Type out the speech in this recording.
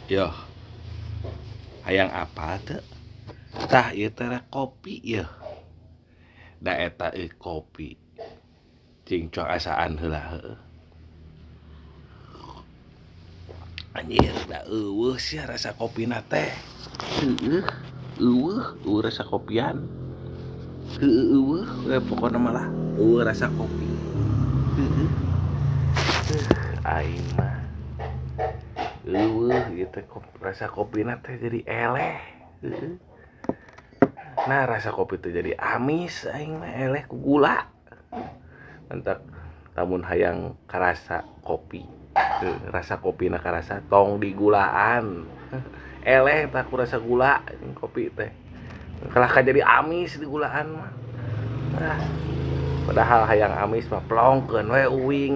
Yo, hayang apa teh? Tah ieu teh kopi yeuh. Da eta kopi. Cing cok asaan heula heueuh. Anjir, da eueuh sia rasa kopina teh. Heueuh, eueuh rasa kopian. Heueuh eueuh, pokona mah lah eueuh rasa kopi. Heueuh. Aing mah eueuh ieu teh rasa kopina teh jadi eleh. Heueuh. Nah, rasa kopi teh jadi amis aing mah eleh ku gula. Mantak lamun hayang karasa kopi. Rasa kopina karasa tong digulaan. Eleh tah ku rasa gula kopi teh. Kalah jadi amis di gulaan mah. Padahal hayang amis mah plongkeun we uwing